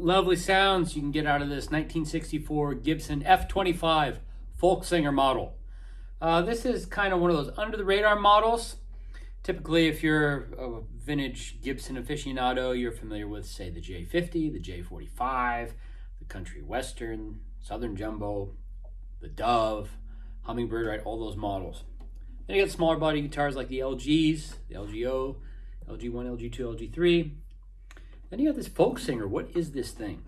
lovely sounds you can get out of this 1964 Gibson F-25 Folksinger model. This is kind of one of those under the radar models. Typically, if you're a vintage Gibson aficionado, you're familiar with, say, the J50, the J45, the Country Western, Southern Jumbo, the Dove, Hummingbird, right? All those models. Then you got smaller body guitars like the LGs, the LGO, LG1, LG2, LG3. Then you got this Folksinger. What is this thing?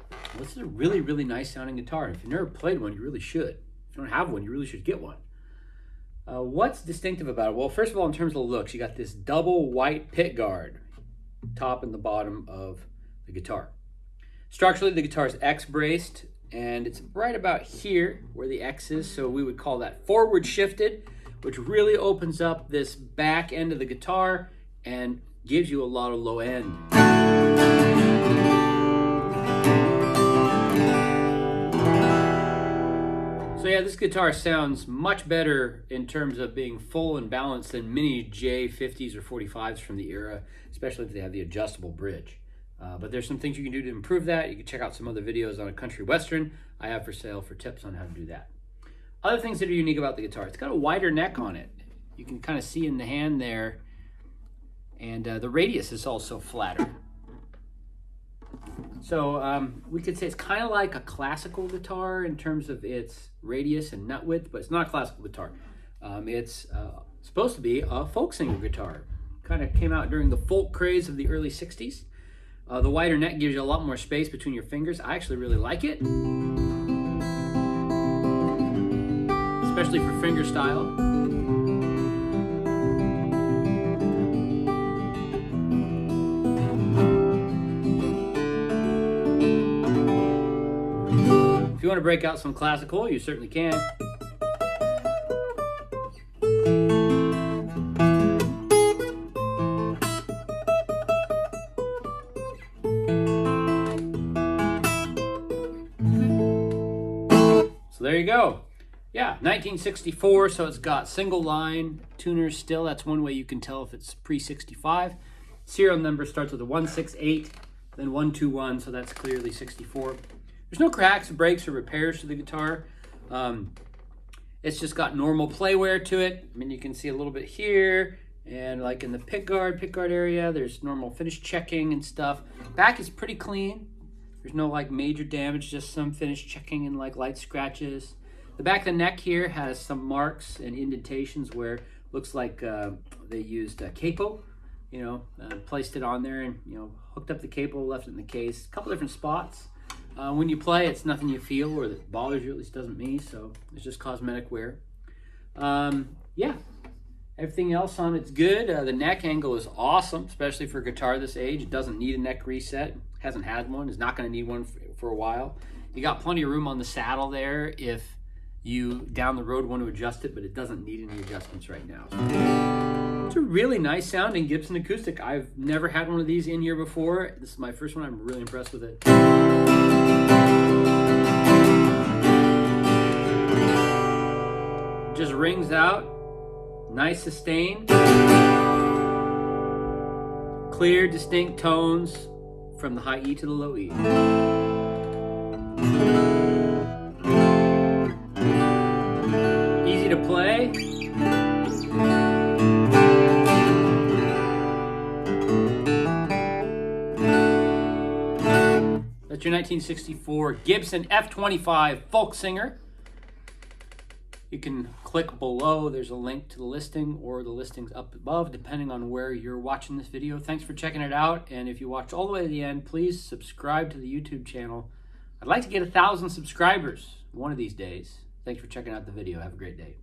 Well, this is a really, really nice sounding guitar. If you've never played one, you really should. If you don't have one, you really should get one. What's distinctive about it? Well, first of all, in terms of the looks, you got this double white pick guard, top and the bottom of the guitar. Structurally, the guitar is X-braced, and it's right about here where the X is, so we would call that forward shifted, which really opens up this back end of the guitar and gives you a lot of low end. So yeah, this guitar sounds much better in terms of being full and balanced than many J50s or 45s from the era, especially if they have the adjustable bridge. But there's some things you can do to improve that. You can check out some other videos on a country western I have for sale for tips on how to do that. Other things that are unique about the guitar, it's got a wider neck on it. You can kind of see in the hand there, and the radius is also flatter. So we could say it's kind of like a classical guitar in terms of its radius and nut width, but it's not a classical guitar. It's supposed to be a Folksinger guitar. Kind of came out during the folk craze of the early 60s. The wider neck gives you a lot more space between your fingers. I actually really like it, especially for fingerstyle. If you want to break out some classical, you certainly can. So there you go. Yeah, 1964, so it's got single line tuners still. That's one way you can tell if it's pre-65. Serial number starts with a 168, then 121, so that's clearly 64. There's no cracks, breaks, or repairs to the guitar. It's just got normal play wear to it. I mean, you can see a little bit here, and like in the pickguard area, there's normal finish checking and stuff. Back is pretty clean. There's no like major damage, just some finish checking and like light scratches. The back of the neck here has some marks and indentations where it looks like they used a capo, placed it on there and, hooked up the capo, left it in the case. A couple different spots. When you play, it's nothing you feel or that bothers you, at least doesn't me, so it's just cosmetic wear. Yeah, everything else on it's good. The neck angle is awesome, especially for a guitar this age. It doesn't need a neck reset. Hasn't had one, is not going to need one for a while. You got plenty of room on the saddle there if you down the road want to adjust it, but it doesn't need any adjustments right now. It's a really nice sounding Gibson acoustic. I've never had one of these in here before. This is my first one. I'm really impressed with it. Just rings out, nice sustain, clear, distinct tones from the high E to the low E. Easy to play. That's your 1964 Gibson F-25 Folksinger. You can click below. There's a link to the listing, or the listing's up above, depending on where you're watching this video. Thanks for checking it out. And if you watched all the way to the end, please subscribe to the YouTube channel. I'd like to get 1,000 subscribers one of these days. Thanks for checking out the video. Have a great day.